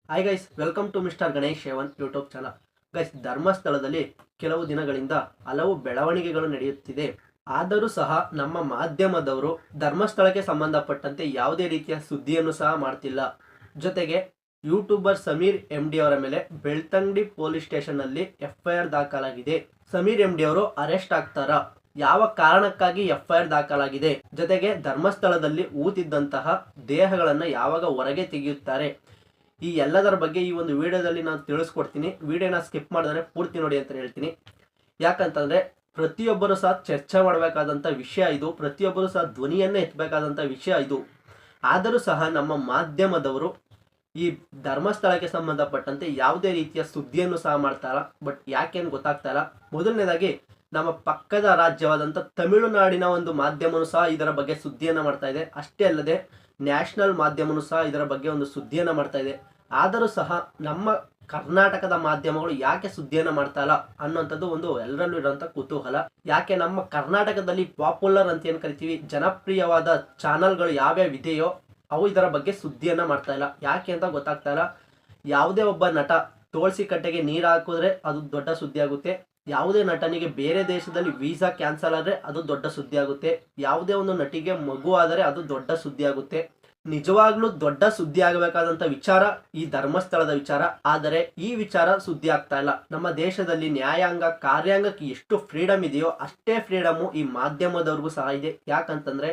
Hi guys, welcome to mister Ganesh Shevan YouTube channel. Guys, ಧರ್ಮಸ್ಥಳದಲ್ಲಿ ಕೆಲವು ದಿನಗಳಿಂದ ಹಲವು ಬೆಳವಣಿಗೆಗಳು ನಡೆಯುತ್ತಿದೆ. ಆದರೂ ಸಹ ನಮ್ಮ ಮಾಧ್ಯಮದವರು ಧರ್ಮಸ್ಥಳಕ್ಕೆ ಸಂಬಂಧಪಟ್ಟಂತೆ ಯಾವುದೇ ರೀತಿಯ ಸುದ್ದಿಯನ್ನು ಸಹ ಮಾಡ್ತಿಲ್ಲ. ಜೊತೆಗೆ ಯೂಟ್ಯೂಬರ್ ಸಮೀರ್ MD ಅವರ ಮೇಲೆ ಬೆಳ್ತಂಗಡಿ ಪೊಲೀಸ್ ಸ್ಟೇಷನ್ನಲ್ಲಿ FIR ದಾಖಲಾಗಿದೆ. ಸಮೀರ್ MD ಅವರು ಅರೆಸ್ಟ್ ಆಗ್ತಾರಾ? ಯಾವ ಕಾರಣಕ್ಕಾಗಿ FIR ದಾಖಲಾಗಿದೆ? ಜೊತೆಗೆ ಧರ್ಮಸ್ಥಳದಲ್ಲಿ ಊತಿದ್ದಂತಹ ದೇಹಗಳನ್ನು ಯಾವಾಗ ಹೊರಗೆ ತೆಗೆಯುತ್ತಾರೆ? ಈ ಎಲ್ಲದರ ಬಗ್ಗೆ ಈ ಒಂದು ವಿಡಿಯೋದಲ್ಲಿ ನಾನು ತಿಳಿಸ್ಕೊಡ್ತೀನಿ. ವಿಡಿಯೋನ ಸ್ಕಿಪ್ ಮಾಡಿದ್ರೆ ಪೂರ್ತಿ ನೋಡಿ ಅಂತ ಹೇಳ್ತೀನಿ. ಯಾಕಂತಂದ್ರೆ ಪ್ರತಿಯೊಬ್ಬರು ಸಹ ಚರ್ಚೆ ಮಾಡಬೇಕಾದಂಥ ವಿಷಯ ಇದು. ಪ್ರತಿಯೊಬ್ಬರು ಸಹ ಧ್ವನಿಯನ್ನೇ ಎತ್ತಬೇಕಾದಂಥ ವಿಷಯ ಇದು. ಆದರೂ ಸಹ ನಮ್ಮ ಮಾಧ್ಯಮದವರು ಈ ಧರ್ಮಸ್ಥಳಕ್ಕೆ ಸಂಬಂಧಪಟ್ಟಂತೆ ಯಾವುದೇ ರೀತಿಯ ಸುದ್ದಿಯನ್ನು ಸಹ ಮಾಡ್ತಾರ. ಬಟ್ ಯಾಕೇನು ಗೊತ್ತಾಗ್ತಾ ಇಲ್ಲ. ಮೊದಲನೇದಾಗಿ ನಮ್ಮ ಪಕ್ಕದ ರಾಜ್ಯವಾದಂಥ ತಮಿಳುನಾಡಿನ ಒಂದು ಮಾಧ್ಯಮನೂ ಸಹ ಇದರ ಬಗ್ಗೆ ಸುದ್ದಿಯನ್ನು ಮಾಡ್ತಾ ಇದೆ. ಅಷ್ಟೇ ಅಲ್ಲದೆ ನ್ಯಾಷನಲ್ ಮಾಧ್ಯಮನೂ ಸಹ ಇದರ ಬಗ್ಗೆ ಒಂದು ಸುದ್ದಿಯನ್ನು ಮಾಡ್ತಾ ಇದೆ. ಆದರೂ ಸಹ ನಮ್ಮ ಕರ್ನಾಟಕದ ಮಾಧ್ಯಮಗಳು ಯಾಕೆ ಸುದ್ದಿಯನ್ನು ಮಾಡ್ತಾ ಇಲ್ಲ ಅನ್ನೋಂಥದ್ದು ಒಂದು ಎಲ್ಲರಲ್ಲೂ ಇರುವಂಥ ಕುತೂಹಲ. ಯಾಕೆ ನಮ್ಮ ಕರ್ನಾಟಕದಲ್ಲಿ ಪಾಪ್ಯುಲರ್ ಅಂತ ಏನು ಕರಿತೀವಿ, ಜನಪ್ರಿಯವಾದ ಚಾನಲ್ಗಳು ಯಾವ್ಯಾವ ಇದೆಯೋ ಅವು ಇದರ ಬಗ್ಗೆ ಸುದ್ದಿಯನ್ನು ಮಾಡ್ತಾ ಇಲ್ಲ. ಯಾಕೆ ಅಂತ ಗೊತ್ತಾಗ್ತಾ ಇಲ್ಲ. ಯಾವುದೇ ಒಬ್ಬ ನಟ ತುಳಸಿ ಕಟ್ಟೆಗೆ ನೀರು ಹಾಕಿದ್ರೆ ಅದು ದೊಡ್ಡ ಸುದ್ದಿ ಆಗುತ್ತೆ. ಯಾವುದೇ ನಟನಿಗೆ ಬೇರೆ ದೇಶದಲ್ಲಿ ವೀಸಾ ಕ್ಯಾನ್ಸಲ್ ಆದರೆ ಅದು ದೊಡ್ಡ ಸುದ್ದಿ ಆಗುತ್ತೆ. ಯಾವುದೇ ಒಂದು ನಟಿಗೆ ಮಗು ಆದರೆ ಅದು ದೊಡ್ಡ ಸುದ್ದಿ ಆಗುತ್ತೆ. ನಿಜವಾಗ್ಲೂ ದೊಡ್ಡ ಸುದ್ದಿ ಆಗಬೇಕಾದಂಥ ವಿಚಾರ ಈ ಧರ್ಮಸ್ಥಳದ ವಿಚಾರ. ಆದರೆ ಈ ವಿಚಾರ ಸುದ್ದಿ ಆಗ್ತಾ ಇಲ್ಲ. ನಮ್ಮ ದೇಶದಲ್ಲಿ ನ್ಯಾಯಾಂಗ ಕಾರ್ಯಾಂಗಕ್ಕೆ ಎಷ್ಟು ಫ್ರೀಡಮ್ ಇದೆಯೋ ಅಷ್ಟೇ ಫ್ರೀಡಮು ಈ ಮಾಧ್ಯಮದವ್ರಿಗೂ ಸಹ ಇದೆ. ಯಾಕಂತಂದ್ರೆ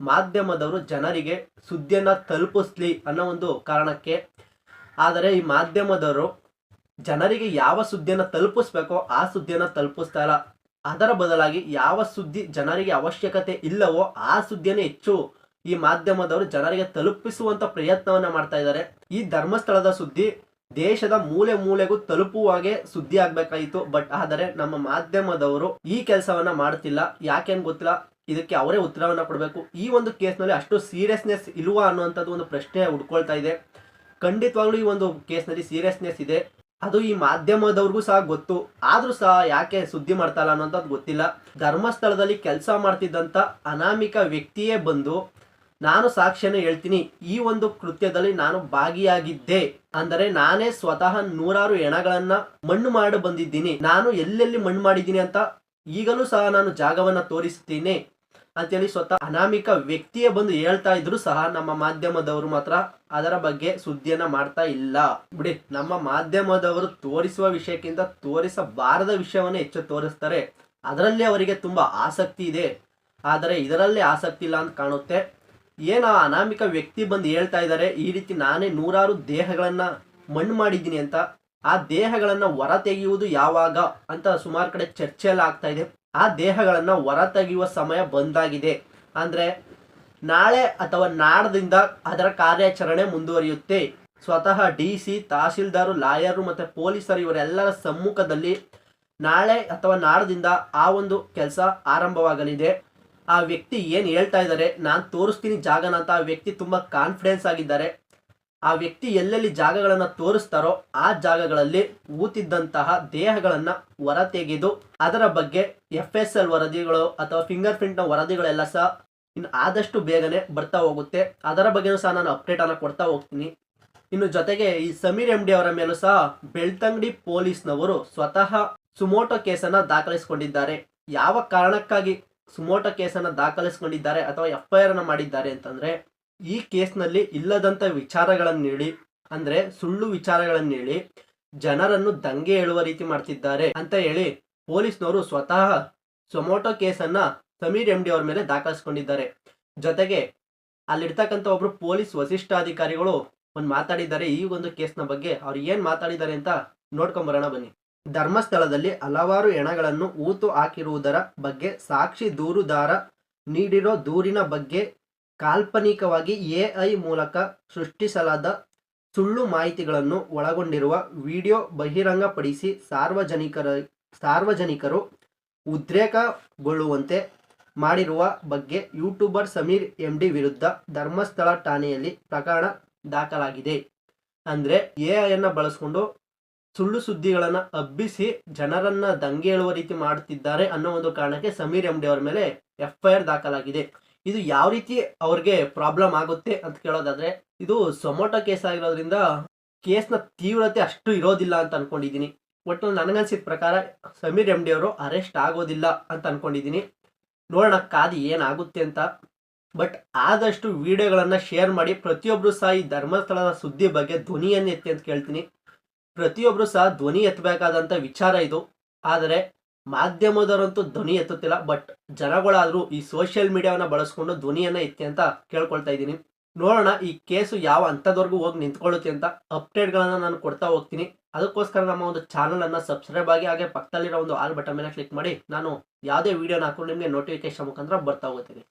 ಮಾಧ್ಯಮದವರು ಜನರಿಗೆ ಸುದ್ದಿಯನ್ನ ತಲುಪಿಸ್ಲಿ ಅನ್ನೋ ಒಂದು ಕಾರಣಕ್ಕೆ. ಆದರೆ ಈ ಮಾಧ್ಯಮದವರು ಜನರಿಗೆ ಯಾವ ಸುದ್ದಿಯನ್ನು ತಲುಪಿಸ್ಬೇಕೋ ಆ ಸುದ್ದಿಯನ್ನು ತಲುಪಿಸ್ತಾ ಇಲ್ಲ. ಅದರ ಬದಲಾಗಿ ಯಾವ ಸುದ್ದಿ ಜನರಿಗೆ ಅವಶ್ಯಕತೆ ಇಲ್ಲವೋ ಆ ಸುದ್ದಿಯನ್ನು ಹೆಚ್ಚು ಈ ಮಾಧ್ಯಮದವರು ಜನರಿಗೆ ತಲುಪಿಸುವಂತ ಪ್ರಯತ್ನವನ್ನ ಮಾಡ್ತಾ ಇದ್ದಾರೆ. ಈ ಧರ್ಮಸ್ಥಳದ ಸುದ್ದಿ ದೇಶದ ಮೂಲೆ ಮೂಲೆಗೂ ತಲುಪುವಾಗೆ ಸುದ್ದಿ ಆಗ್ಬೇಕಾಯಿತು. ಬಟ್ ಆದರೆ ನಮ್ಮ ಮಾಧ್ಯಮದವರು ಈ ಕೆಲಸವನ್ನ ಮಾಡ್ತಿಲ್ಲ. ಯಾಕೆನ್ ಗೊತ್ತಿಲ್ಲ. ಇದಕ್ಕೆ ಅವರೇ ಉತ್ತರವನ್ನ ಕೊಡಬೇಕು. ಈ ಒಂದು ಕೇಸ್ನಲ್ಲಿ ಅಷ್ಟು ಸೀರಿಯಸ್ನೆಸ್ ಇಲ್ವಾ ಅನ್ನುವಂಥದ್ದು ಒಂದು ಪ್ರಶ್ನೆ ಹುಡ್ಕೊಳ್ತಾ ಇದೆ. ಖಂಡಿತವಾಗ್ಲೂ ಈ ಒಂದು ಕೇಸ್ನಲ್ಲಿ ಸೀರಿಯಸ್ನೆಸ್ ಇದೆ. ಅದು ಈ ಮಾಧ್ಯಮದವ್ರಿಗೂ ಸಹ ಗೊತ್ತು. ಆದ್ರೂ ಸಹ ಯಾಕೆ ಸುದ್ದಿ ಮಾಡ್ತಾ ಅನ್ನೋಂಥದ್ದು ಗೊತ್ತಿಲ್ಲ. ಧರ್ಮಸ್ಥಳದಲ್ಲಿ ಕೆಲಸ ಮಾಡ್ತಿದ್ದಂತ ಅನಾಮಿಕ ವ್ಯಕ್ತಿಯೇ ಬಂದು ನಾನು ಸಾಕ್ಷ್ಯನ ಹೇಳ್ತೀನಿ, ಈ ಒಂದು ಕೃತ್ಯದಲ್ಲಿ ನಾನು ಭಾಗಿಯಾಗಿದ್ದೆ ಅಂದರೆ ನಾನೇ ಸ್ವತಃ ನೂರಾರು ಹೆಣಗಳನ್ನ ಮಣ್ಣು ಮಾಡಿ ಬಂದಿದ್ದೀನಿ, ನಾನು ಎಲ್ಲೆಲ್ಲಿ ಮಣ್ಣು ಮಾಡಿದ್ದೀನಿ ಅಂತ ಈಗಲೂ ಸಹ ನಾನು ಜಾಗವನ್ನ ತೋರಿಸ್ತೀನಿ ಅಂತೇಳಿ ಸ್ವತಃ ಅನಾಮಿಕ ವ್ಯಕ್ತಿಯೇ ಬಂದು ಹೇಳ್ತಾ ಇದ್ರು ಸಹ ನಮ್ಮ ಮಾಧ್ಯಮದವರು ಮಾತ್ರ ಅದರ ಬಗ್ಗೆ ಸುದ್ದಿಯನ್ನ ಮಾಡ್ತಾ ಇಲ್ಲ. ಬಿಡಿ, ನಮ್ಮ ಮಾಧ್ಯಮದವರು ತೋರಿಸುವ ವಿಷಯಕ್ಕಿಂತ ತೋರಿಸಬಾರದ ವಿಷಯವನ್ನೇ ಹೆಚ್ಚು ತೋರಿಸ್ತಾರೆ. ಅದರಲ್ಲಿ ಅವರಿಗೆ ತುಂಬಾ ಆಸಕ್ತಿ ಇದೆ. ಆದರೆ ಇದರಲ್ಲಿ ಆಸಕ್ತಿ ಇಲ್ಲ ಅಂತ ಕಾಣುತ್ತೆ. ಏನು ಅನಾಮಿಕ ವ್ಯಕ್ತಿ ಬಂದು ಹೇಳ್ತಾ ಇದ್ದಾರೆ, ಈ ರೀತಿ ನಾನೇ ನೂರಾರು ದೇಹಗಳನ್ನ ಮಣ್ಣು ಮಾಡಿದ್ದೀನಿ ಅಂತ. ಆ ದೇಹಗಳನ್ನ ಹೊರ ತೆಗೆಯುವುದು ಯಾವಾಗ ಅಂತ ಸುಮಾರು ಕಡೆ ಚರ್ಚೆ ಎಲ್ಲ ಆಗ್ತಾ ಇದೆ. ಆ ದೇಹಗಳನ್ನ ಹೊರ ತೆಗೆಯುವ ಸಮಯ ಬಂದಾಗಿದೆ. ಅಂದ್ರೆ ನಾಳೆ ಅಥವಾ ನಾಡದಿಂದ ಅದರ ಕಾರ್ಯಾಚರಣೆ ಮುಂದುವರಿಯುತ್ತೆ. ಸ್ವತಃ DC, ತಹಸೀಲ್ದಾರು, ಲಾಯರು ಮತ್ತೆ ಪೊಲೀಸರು ಇವರೆಲ್ಲರ ಸಮ್ಮುಖದಲ್ಲಿ ನಾಳೆ ಅಥವಾ ನಾಡದಿಂದ ಆ ಒಂದು ಕೆಲಸ ಆರಂಭವಾಗಲಿದೆ. ಆ ವ್ಯಕ್ತಿ ಏನು ಹೇಳ್ತಾ ಇದ್ದಾರೆ, ನಾನು ತೋರಿಸ್ತೀನಿ ಜಾಗನ ಅಂತ, ಆ ವ್ಯಕ್ತಿ ತುಂಬಾ ಕಾನ್ಫಿಡೆನ್ಸ್ ಆಗಿದ್ದಾರೆ. ಆ ವ್ಯಕ್ತಿ ಎಲ್ಲೆಲ್ಲಿ ಜಾಗಗಳನ್ನ ತೋರಿಸ್ತಾರೋ ಆ ಜಾಗಗಳಲ್ಲಿ ಊತಿದ್ದಂತಹ ದೇಹಗಳನ್ನ ಹೊರ ತೆಗೆದು ಅದರ ಬಗ್ಗೆ FSL ವರದಿಗಳು ಅಥವಾ ಫಿಂಗರ್ ಪ್ರಿಂಟ್ ನ ವರದಿಗಳೆಲ್ಲ ಸಹ ಇನ್ನು ಆದಷ್ಟು ಬೇಗನೆ ಬರ್ತಾ ಹೋಗುತ್ತೆ. ಅದರ ಬಗ್ಗೆನೂ ಸಹ ನಾನು ಅಪ್ಡೇಟ್ ಅನ್ನ ಕೊಡ್ತಾ ಹೋಗ್ತೀನಿ. ಇನ್ನು ಜೊತೆಗೆ ಈ ಸಮೀರ್ MD ಅವರ ಮೇಲೂ ಸಹ ಬೆಳ್ತಂಗಡಿ ಪೊಲೀಸ್ನವರು ಸ್ವತಃ ಸುಮೋಟೋ ಕೇಸನ್ನ ದಾಖಲಿಸಿಕೊಂಡಿದ್ದಾರೆ. ಯಾವ ಕಾರಣಕ್ಕಾಗಿ ಸುಮೋಟೋ ಕೇಸನ್ನ ದಾಖಲಿಸಿಕೊಂಡಿದ್ದಾರೆ ಅಥವಾ FIR ಅನ್ನ ಮಾಡಿದ್ದಾರೆ ಅಂತಂದ್ರೆ, ಈ ಕೇಸ್ನಲ್ಲಿ ಇಲ್ಲದಂತ ವಿಚಾರಗಳನ್ನು ನೀಡಿ, ಅಂದ್ರೆ ಸುಳ್ಳು ವಿಚಾರಗಳನ್ನು ಹೇಳಿ ಜನರನ್ನು ದಂಗೆ ಏಳುವ ರೀತಿ ಮಾಡ್ತಿದ್ದಾರೆ ಅಂತ ಹೇಳಿ ಪೊಲೀಸ್ನವರು ಸ್ವತಃ ಸುಮೋಟೋ ಕೇಸನ್ನ ಸಮೀರ್ MD ಅವ್ರ ಮೇಲೆ ದಾಖಲಿಸಿಕೊಂಡಿದ್ದಾರೆ. ಜೊತೆಗೆ ಅಲ್ಲಿರ್ತಕ್ಕಂಥ ಒಬ್ರು ಪೊಲೀಸ್ ವರಿಷ್ಠಾಧಿಕಾರಿಗಳು ಒಂದು ಮಾತಾಡಿದ್ದಾರೆ ಈ ಒಂದು ಕೇಸ್ನ ಬಗ್ಗೆ. ಅವ್ರು ಏನ್ ಮಾತಾಡಿದ್ದಾರೆ ಅಂತ ನೋಡ್ಕೊಂಬರೋಣ ಬನ್ನಿ. ಧರ್ಮಸ್ಥಳದಲ್ಲಿ ಹಲವಾರು ಹೆಣಗಳನ್ನು ಊತು ಹಾಕಿರುವುದರ ಬಗ್ಗೆ ಸಾಕ್ಷಿ ದೂರುದಾರ ನೀಡಿರೋ ದೂರಿನ ಬಗ್ಗೆ ಕಾಲ್ಪನಿಕವಾಗಿ AI ಮೂಲಕ ಸೃಷ್ಟಿಸಲಾದ ಸುಳ್ಳು ಮಾಹಿತಿಗಳನ್ನು ಒಳಗೊಂಡಿರುವ ವಿಡಿಯೋ ಬಹಿರಂಗಪಡಿಸಿ ಸಾರ್ವಜನಿಕರು ಉದ್ರೇಕಗೊಳ್ಳುವಂತೆ ಮಾಡಿರುವ ಬಗ್ಗೆ ಯೂಟ್ಯೂಬರ್ ಸಮೀರ್ MD ವಿರುದ್ಧ ಧರ್ಮಸ್ಥಳ ಠಾಣೆಯಲ್ಲಿ ಪ್ರಕರಣ ದಾಖಲಾಗಿದೆ. ಅಂದ್ರೆ AI ಅನ್ನ ಬಳಸ್ಕೊಂಡು ಸುಳ್ಳು ಸುದ್ದಿಗಳನ್ನ ಹಬ್ಬಿಸಿ ಜನರನ್ನ ದಂಗೆ ಏಳುವ ರೀತಿ ಮಾಡುತ್ತಿದ್ದಾರೆ ಅನ್ನೋ ಒಂದು ಕಾರಣಕ್ಕೆ ಸಮೀರ್ MD ಅವರ ಮೇಲೆ FIR ದಾಖಲಾಗಿದೆ. ಇದು ಯಾವ ರೀತಿ ಅವ್ರಿಗೆ ಪ್ರಾಬ್ಲಮ್ ಆಗುತ್ತೆ ಅಂತ ಕೇಳೋದಾದ್ರೆ, ಇದು ಸೊಮೋಟೋ ಕೇಸ್ ಆಗಿರೋದ್ರಿಂದ ಕೇಸ್ನ ತೀವ್ರತೆ ಅಷ್ಟು ಇರೋದಿಲ್ಲ ಅಂತ ಅನ್ಕೊಂಡಿದ್ದೀನಿ. ಒಟ್ಟು ನನಗನ್ಸಿದ ಪ್ರಕಾರ ಸಮೀರ್ ಎಂ ಡಿ ಅವರು ಅರೆಸ್ಟ್ ಆಗೋದಿಲ್ಲ ಅಂತ ಅನ್ಕೊಂಡಿದ್ದೀನಿ. ನೋಡೋಣ ಕಾದು ಏನಾಗುತ್ತೆ ಅಂತ. ಬಟ್ ಆದಷ್ಟು ವಿಡಿಯೋಗಳನ್ನು ಶೇರ್ ಮಾಡಿ ಪ್ರತಿಯೊಬ್ಬರು ಸಹ ಈ ಧರ್ಮಸ್ಥಳದ ಸುದ್ದಿ ಬಗ್ಗೆ ಧ್ವನಿಯನ್ನು ಎತ್ತಿ ಅಂತ ಕೇಳ್ತೀನಿ. ಪ್ರತಿಯೊಬ್ಬರು ಸಹ ಧ್ವನಿ ಎತ್ತಬೇಕಾದಂಥ ವಿಚಾರ ಇದು. ಆದರೆ ಮಾಧ್ಯಮದವರಂತೂ ಧ್ವನಿ ಎತ್ತುತ್ತಿಲ್ಲ. ಬಟ್ ಜನಗಳಾದರೂ ಈ ಸೋಷಿಯಲ್ ಮೀಡಿಯಾವನ್ನು ಬಳಸ್ಕೊಂಡು ಧ್ವನಿಯನ್ನು ಎತ್ತಿ ಅಂತ ಕೇಳ್ಕೊಳ್ತಾ ಇದ್ದೀನಿ. ನೋಡೋಣ ಈ ಕೇಸು ಯಾವ ಹಂತದವರೆಗೂ ಹೋಗಿ ನಿಂತ್ಕೊಳ್ಳುತ್ತೆ ಅಂತ. ಅಪ್ಡೇಟ್ಗಳನ್ನು ನಾನು ಕೊಡ್ತಾ ಹೋಗ್ತೀನಿ. ಅದಕ್ಕೋಸ್ಕರ ನಮ್ಮ ಒಂದು ಚಾನಲನ್ನು ಸಬ್ಸ್ಕ್ರೈಬ್ ಆಗಿ, ಹಾಗೆ ಪಕ್ಕದಲ್ಲಿರೋ ಒಂದು ಆಲ್ ಬಟನ್ ಮೇಲೆ ಕ್ಲಿಕ್ ಮಾಡಿ ನಾನು ಯಾವುದೇ ವಿಡಿಯೋನ ಹಾಕೊಂಡು ನಿಮಗೆ ನೋಟಿಫಿಕೇಶನ್ ಮುಖಾಂತರ ಬರ್ತಾ ಹೋಗ್ತೀನಿ.